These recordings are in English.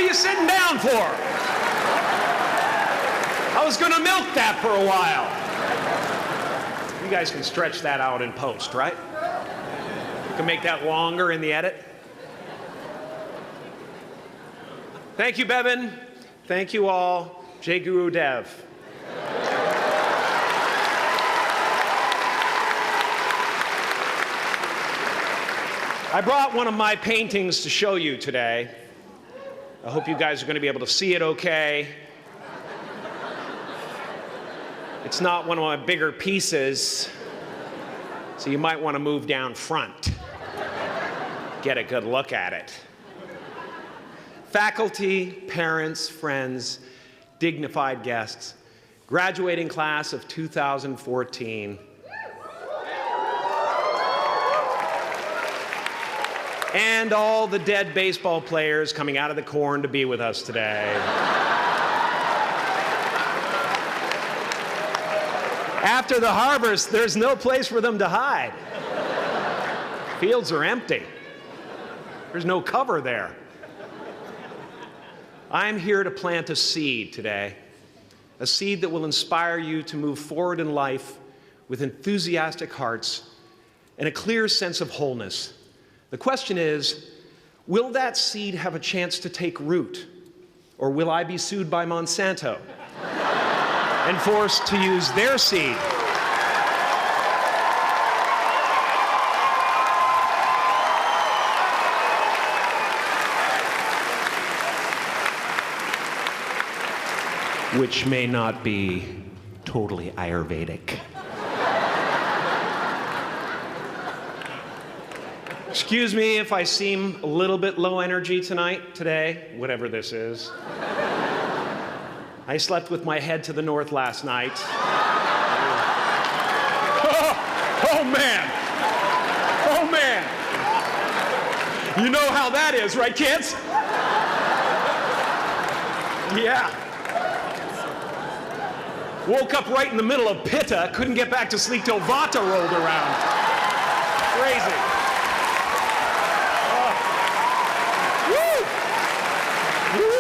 What are you sitting down for? I was going to milk that for a while. You guys can stretch that out in post, right? You can make that longer in the edit. Thank you, Bevan. Thank you all. Jai Guru Dev. I brought one of my paintings to show you today. I hope you guys are going to be able to see it okay. It's not one of my bigger pieces, so you might want to move down front. Get a good look at it. Faculty, parents, friends, dignified guests, graduating class of 2014. And all the dead baseball players coming out of the corn to be with us today. After the harvest, there's no place for them to hide. Fields are empty. There's no cover there. I'm here to plant a seed today, a seed that will inspire you to move forward in life with enthusiastic hearts and a clear sense of wholeness. The question is, will that seed have a chance to take root, or will I be sued by Monsanto and forced to use their seed? Which may not be totally Ayurvedic. Excuse me if I seem a little bit low energy today, whatever this is. I slept with my head to the north last night. Oh man! Oh man! You know how that is, right, kids? Yeah. Woke up right in the middle of Pitta, couldn't get back to sleep till Vata rolled around. Crazy. Oh. Woo.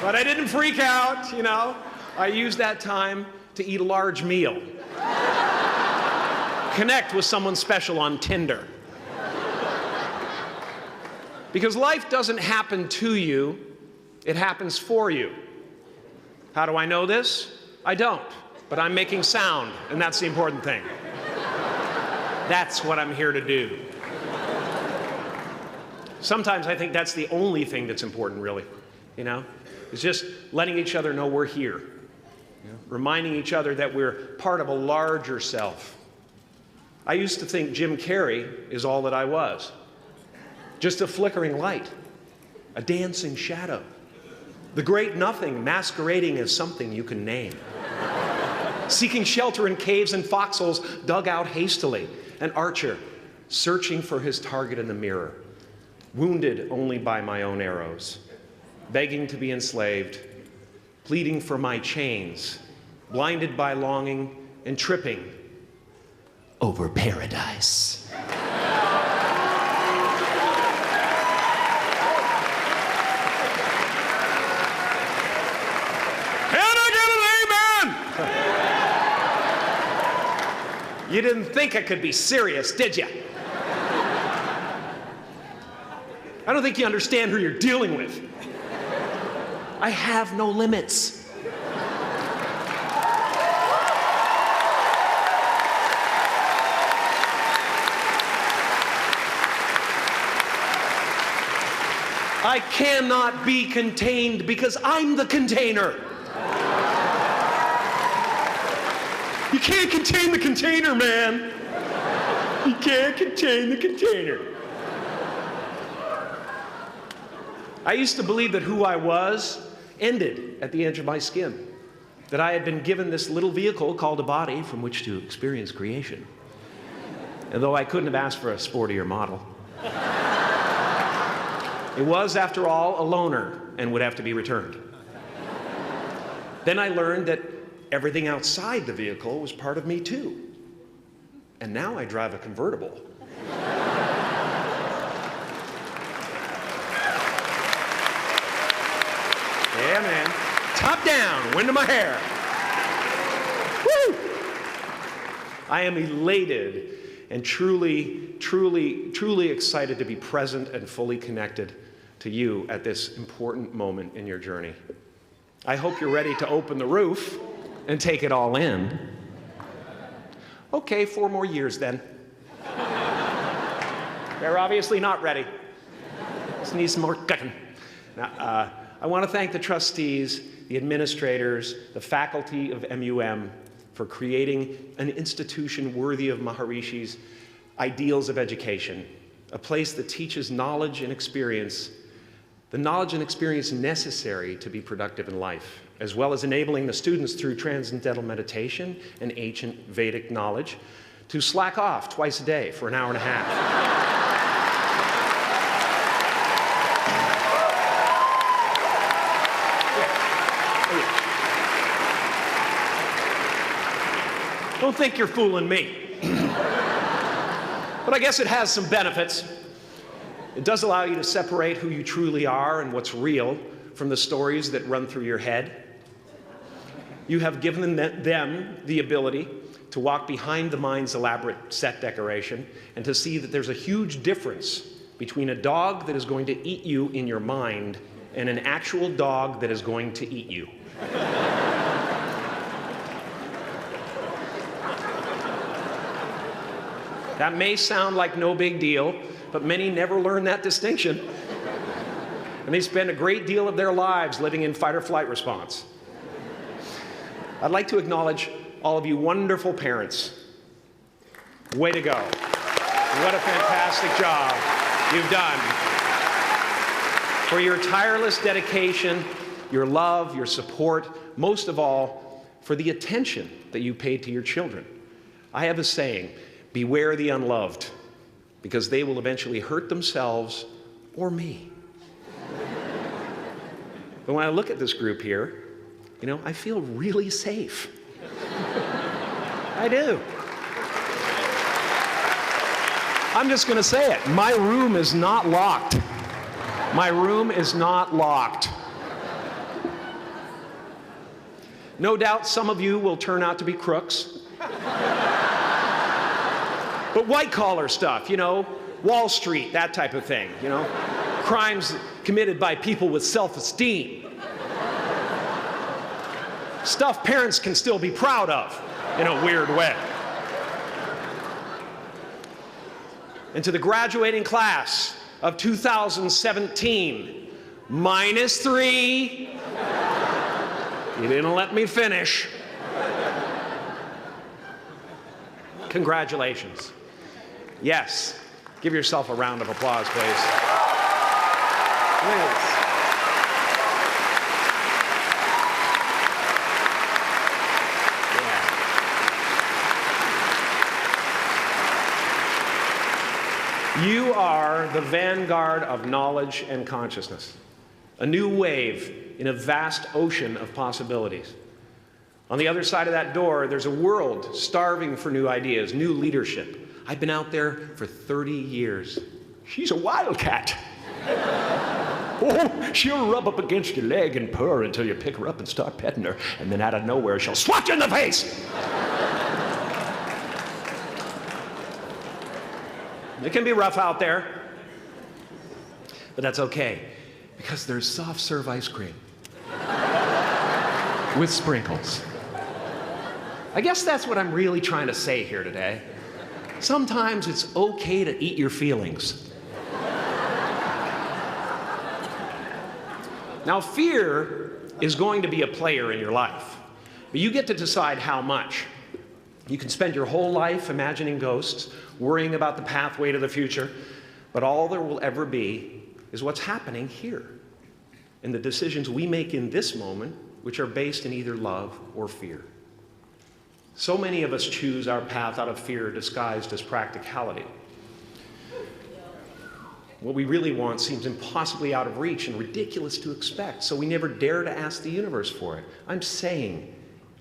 But I didn't freak out, you know. I used that time to eat a large meal. Connect with someone special on Tinder. Because life doesn't happen to you, it happens for you. How do I know this? I don't, but I'm making sound, and that's the important thing. That's what I'm here to do. Sometimes I think that's the only thing that's important, really, you know? It's just letting each other know we're here, you know? Reminding each other that we're part of a larger self. I used to think Jim Carrey is all that I was. Just a flickering light, a dancing shadow. The great nothing masquerading as something you can name. Seeking shelter in caves and foxholes dug out hastily. An archer searching for his target in the mirror. Wounded only by my own arrows. Begging to be enslaved. Pleading for my chains. Blinded by longing and tripping over paradise. You didn't think I could be serious, did you? I don't think you understand who you're dealing with. I have no limits. I cannot be contained because I'm the container. You can't contain the container, man. You can't contain the container. I used to believe that who I was ended at the edge of my skin. That I had been given this little vehicle called a body from which to experience creation. And though I couldn't have asked for a sportier model. It was, after all, a loaner and would have to be returned. Then I learned that everything outside the vehicle was part of me too. And now I drive a convertible. top down, wind in my hair. Woo! I am elated and truly, truly, truly excited to be present and fully connected to you at this important moment in your journey. I hope you're ready to open the roof and take it all in. Okay, 4 more years then. They're obviously not ready. Just need some more cooking. Now, I want to thank the trustees, the administrators, the faculty of MUM for creating an institution worthy of Maharishi's ideals of education, a place that teaches knowledge and experience, the knowledge and experience necessary to be productive in life, as well as enabling the students through transcendental meditation and ancient Vedic knowledge to slack off twice a day for an hour and a half. Don't think you're fooling me. But I guess it has some benefits. It does allow you to separate who you truly are and what's real from the stories that run through your head. You have given them the ability to walk behind the mind's elaborate set decoration and to see that there's a huge difference between a dog that is going to eat you in your mind and an actual dog that is going to eat you. That may sound like no big deal, but many never learn that distinction. And they spend a great deal of their lives living in fight or flight response. I'd like to acknowledge all of you wonderful parents. Way to go. What a fantastic job you've done. For your tireless dedication, your love, your support, most of all, for the attention that you paid to your children. I have a saying, beware the unloved, because they will eventually hurt themselves or me. But when I look at this group here, you know, I feel really safe. I do. I'm just going to say it. My room is not locked. My room is not locked. No doubt some of you will turn out to be crooks. But white-collar stuff, you know, Wall Street, that type of thing, you know, crimes committed by people with self-esteem. Stuff parents can still be proud of in a weird way. And to the graduating class of 2017, -3, you didn't let me finish. Congratulations. Yes. Give yourself a round of applause, please. Please. Yeah. You are the vanguard of knowledge and consciousness, a new wave in a vast ocean of possibilities. On the other side of that door, there's a world starving for new ideas, new leadership. I've been out there for 30 years. She's a wildcat. Oh, she'll rub up against your leg and purr until you pick her up and start petting her, and then out of nowhere, she'll swat you in the face. It can be rough out there, but that's okay, because there's soft serve ice cream with sprinkles. I guess that's what I'm really trying to say here today. Sometimes it's okay to eat your feelings. Now, fear is going to be a player in your life, but you get to decide how much. You can spend your whole life imagining ghosts, worrying about the pathway to the future, but all there will ever be is what's happening here, and the decisions we make in this moment, which are based in either love or fear. So many of us choose our path out of fear disguised as practicality. What we really want seems impossibly out of reach and ridiculous to expect, so we never dare to ask the universe for it. I'm saying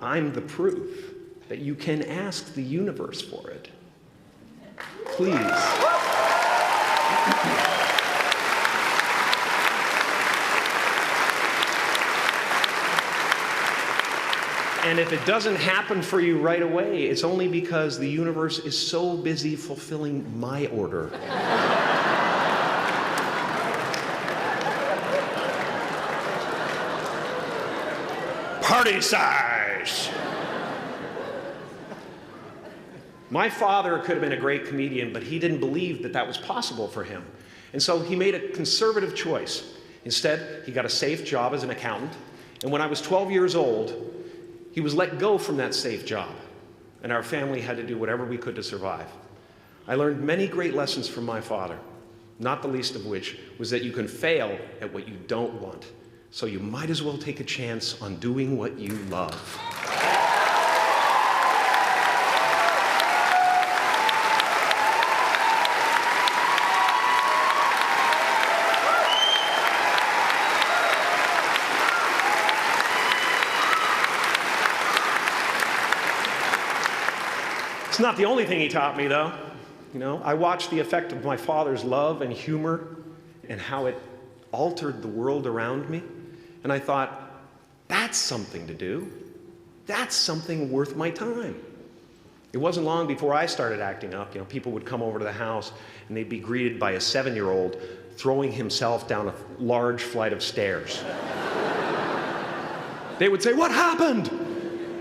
I'm the proof that you can ask the universe for it. Please. And if it doesn't happen for you right away, it's only because the universe is so busy fulfilling my order. Party size! My father could have been a great comedian, but he didn't believe that that was possible for him. And so he made a conservative choice. Instead, he got a safe job as an accountant. And when I was 12 years old, he was let go from that safe job. And our family had to do whatever we could to survive. I learned many great lessons from my father, not the least of which was that you can fail at what you don't want. So you might as well take a chance on doing what you love. It's not the only thing he taught me, though. You know, I watched the effect of my father's love and humor and how it altered the world around me. And I thought, that's something to do. That's something worth my time. It wasn't long before I started acting up. You know, people would come over to the house and they'd be greeted by a 7-year-old throwing himself down a large flight of stairs. They would say, "What happened?"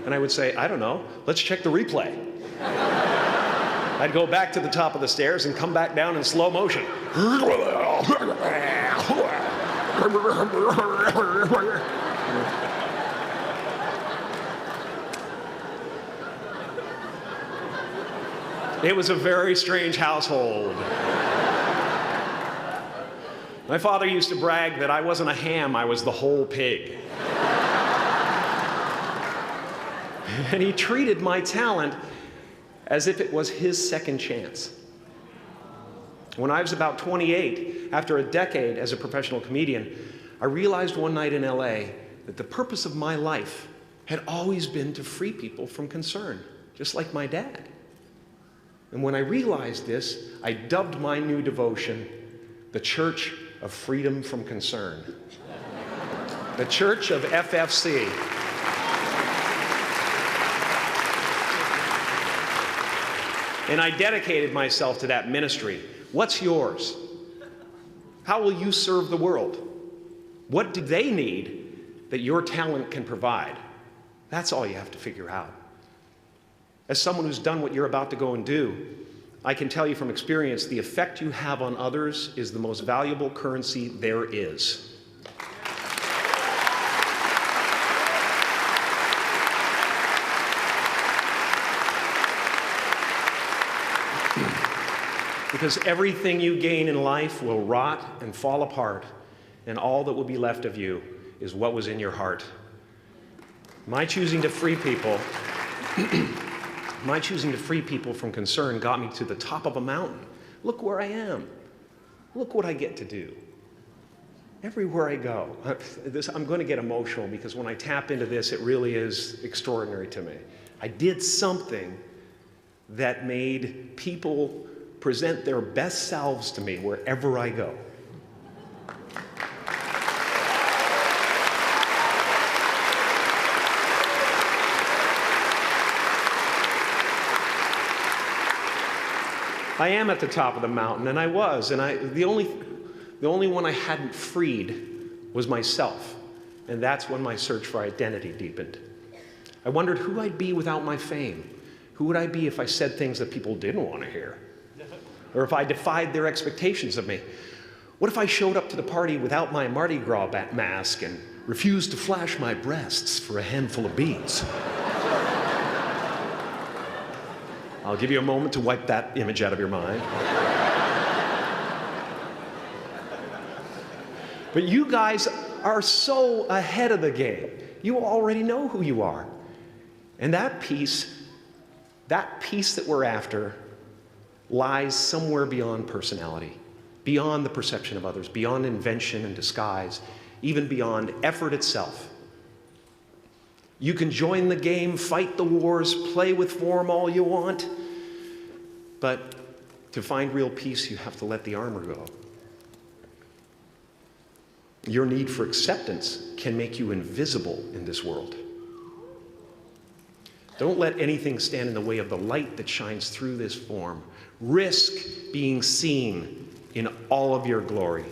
And I would say, "I don't know. Let's check the replay." I'd go back to the top of the stairs and come back down in slow motion. It was a very strange household. My father used to brag that I wasn't a ham, I was the whole pig. And he treated my talent as if it was his second chance. When I was about 28, after a decade as a professional comedian, I realized one night in LA that the purpose of my life had always been to free people from concern, just like my dad. And when I realized this, I dubbed my new devotion the Church of Freedom from Concern. The Church of FFC. And I dedicated myself to that ministry. What's yours? How will you serve the world? What do they need that your talent can provide? That's all you have to figure out. As someone who's done what you're about to go and do, I can tell you from experience, the effect you have on others is the most valuable currency there is. Because everything you gain in life will rot and fall apart, and all that will be left of you is what was in your heart. My choosing to free people, from concern got me to the top of a mountain. Look where I am. Look what I get to do. Everywhere I go. I'm going to get emotional because when I tap into this, it really is extraordinary to me. I did something that made people present their best selves to me wherever I go. I am at the top of the mountain, and I was, and the only one I hadn't freed was myself, and that's when my search for identity deepened. I wondered who I'd be without my fame. Who would I be if I said things that people didn't want to hear? Or if I defied their expectations of me? What if I showed up to the party without my Mardi Gras mask and refused to flash my breasts for a handful of beads? I'll give you a moment to wipe that image out of your mind. But you guys are so ahead of the game. You already know who you are. And that peace that we're after lies somewhere beyond personality, beyond the perception of others, beyond invention and disguise, even beyond effort itself. You can join the game, fight the wars, play with form all you want, but to find real peace, you have to let the armor go. Your need for acceptance can make you invisible in this world. Don't let anything stand in the way of the light that shines through this form. Risk being seen in all of your glory.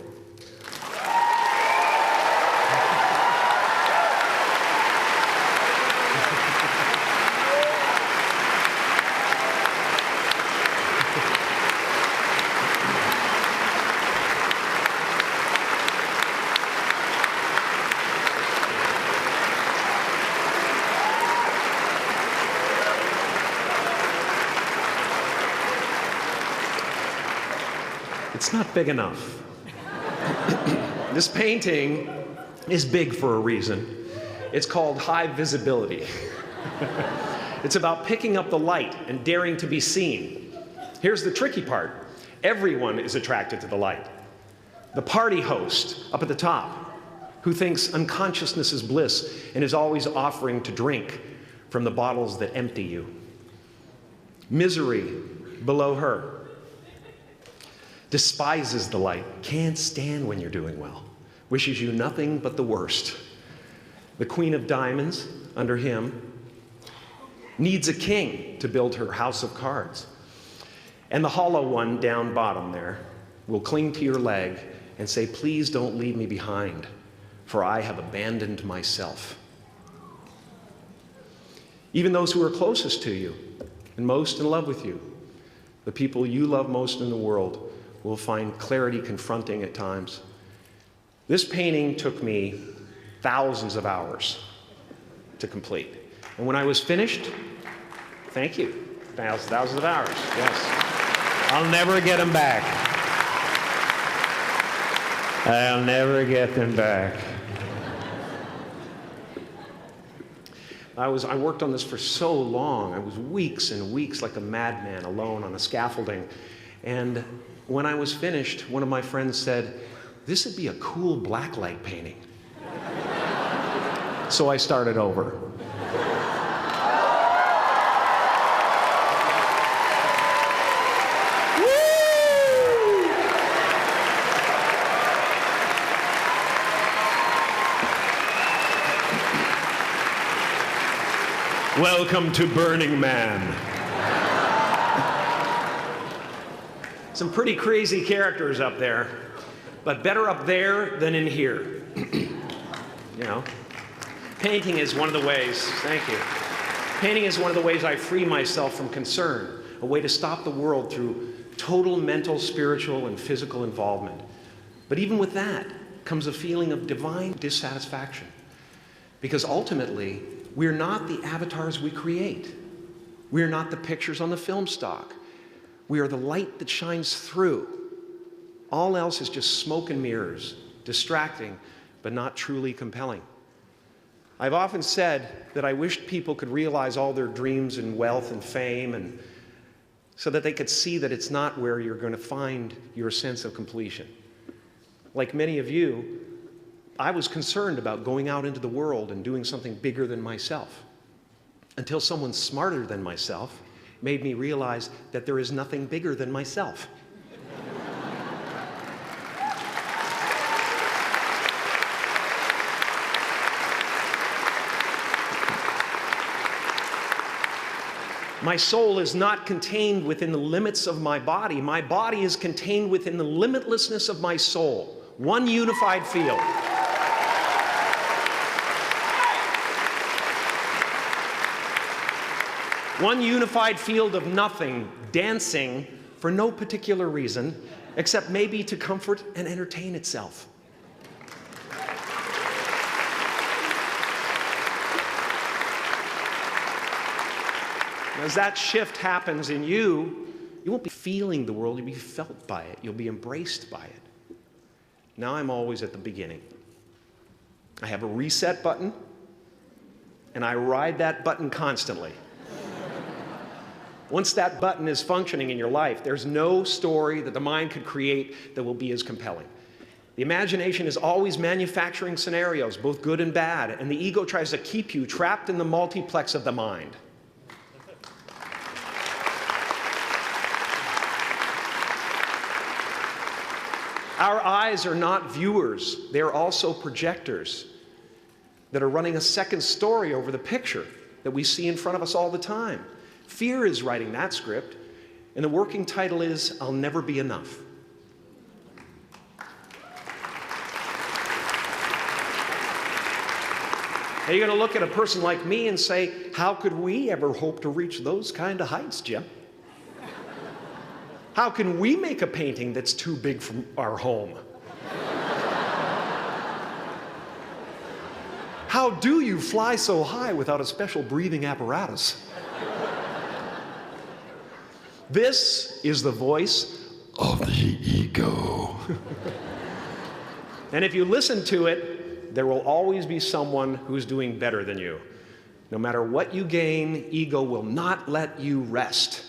It's not big enough. This painting is big for a reason. It's called high visibility. It's about picking up the light and daring to be seen. Here's the tricky part. Everyone is attracted to the light. The party host up at the top, who thinks unconsciousness is bliss and is always offering to drink from the bottles that empty you. Misery below her. Despises the light, can't stand when you're doing well, wishes you nothing but the worst. The Queen of Diamonds, under him, needs a king to build her house of cards. And the hollow one down bottom there will cling to your leg and say, please don't leave me behind, for I have abandoned myself. Even those who are closest to you and most in love with you, the people you love most in the world, will find clarity confronting at times. This painting took me thousands of hours to complete. And when I was finished, thank you, thousands of hours, yes. I'll never get them back. I'll never get them back. I worked on this for so long. I was weeks and weeks like a madman alone on a scaffolding. And when I was finished, one of my friends said, this would be a cool blacklight painting. So I started over. Welcome to Burning Man. Some pretty crazy characters up there, but better up there than in here. You know, painting is one of the ways, thank you. Painting is one of the ways I free myself from concern, a way to stop the world through total mental, spiritual, and physical involvement. But even with that comes a feeling of divine dissatisfaction, because ultimately, we're not the avatars we create. We're not the pictures on the film stock. We are the light that shines through. All else is just smoke and mirrors, distracting, but not truly compelling. I've often said that I wished people could realize all their dreams and wealth and fame, and so that they could see that it's not where you're going to find your sense of completion. Like many of you, I was concerned about going out into the world and doing something bigger than myself, until someone smarter than myself made me realize that there is nothing bigger than myself. My soul is not contained within the limits of my body. My body is contained within the limitlessness of my soul. One unified field. One unified field of nothing, dancing for no particular reason, except maybe to comfort and entertain itself. As that shift happens in you, you won't be feeling the world, you'll be felt by it. You'll be embraced by it. Now I'm always at the beginning. I have a reset button, and I ride that button constantly. Once that button is functioning in your life, there's no story that the mind could create that will be as compelling. The imagination is always manufacturing scenarios, both good and bad, and the ego tries to keep you trapped in the multiplex of the mind. Our eyes are not viewers, they're also projectors that are running a second story over the picture. that we see in front of us all the time. Fear is writing that script, and the working title is, I'll Never Be Enough. Now you're going to look at a person like me and say, how could we ever hope to reach those kind of heights, Jim? How can we make a painting that's too big for our home? How do you fly so high without a special breathing apparatus? This is the voice of the ego. And if you listen to it, there will always be someone who's doing better than you. No matter what you gain, ego will not let you rest.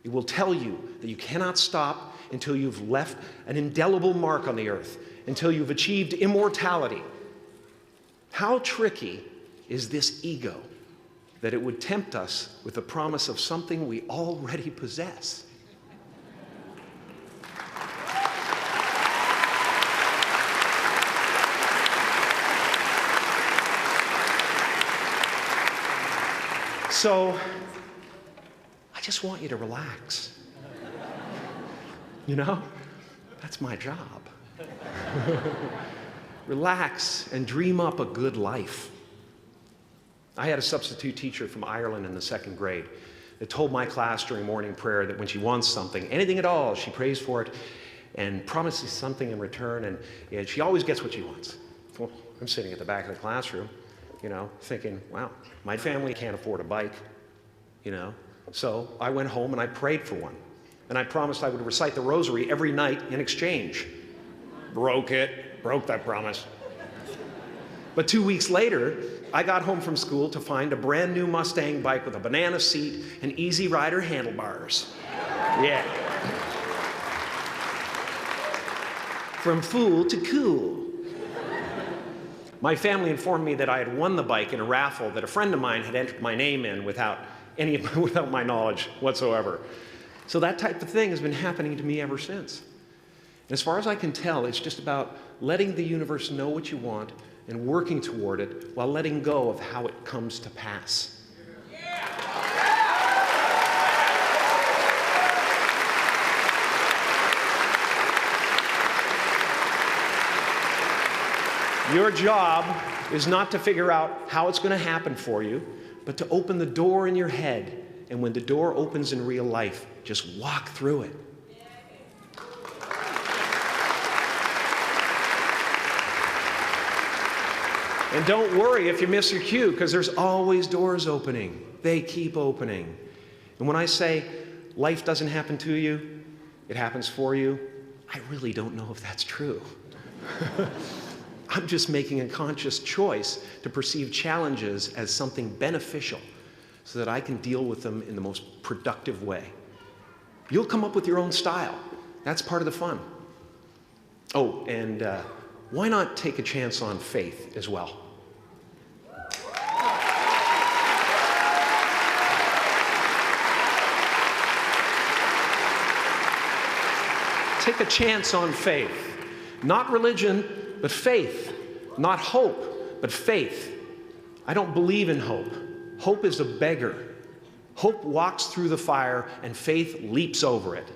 It will tell you that you cannot stop until you've left an indelible mark on the earth, until you've achieved immortality. How tricky is this ego that it would tempt us with the promise of something we already possess? So, I just want you to relax. You know, that's my job. Relax and dream up a good life. I had a substitute teacher from Ireland in the 2nd grade that told my class during morning prayer that when she wants something, anything at all, she prays for it and promises something in return, and she always gets what she wants. Well, I'm sitting at the back of the classroom, you know, thinking, wow, my family can't afford a bike, you know. So I went home and I prayed for one. And I promised I would recite the rosary every night in exchange. Broke that promise. But 2 weeks later, I got home from school to find a brand new Mustang bike with a banana seat and Easy Rider handlebars. Yeah. From fool to cool. My family informed me that I had won the bike in a raffle that a friend of mine had entered my name in without my knowledge whatsoever. So that type of thing has been happening to me ever since. And as far as I can tell, it's just about letting the universe know what you want and working toward it while letting go of how it comes to pass. Your job is not to figure out how it's going to happen for you, but to open the door in your head. And when the door opens in real life, just walk through it. And don't worry if you miss your cue, because there's always doors opening. They keep opening. And when I say life doesn't happen to you, it happens for you, I really don't know if that's true. I'm just making a conscious choice to perceive challenges as something beneficial so that I can deal with them in the most productive way. You'll come up with your own style. That's part of the fun. Oh, and why not take a chance on faith as well? Take a chance on faith. Not religion, but faith. Not hope, but faith. I don't believe in hope. Hope is a beggar. Hope walks through the fire, and faith leaps over it.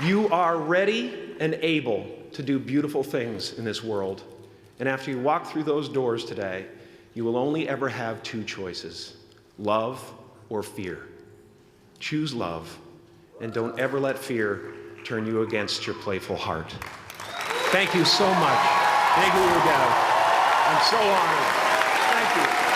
You are ready and able to do beautiful things in this world. And after you walk through those doors today, you will only ever have two choices: love or fear. Choose love, and don't ever let fear turn you against your playful heart. Thank you so much. Thank you, Odell. I'm so honored. Thank you.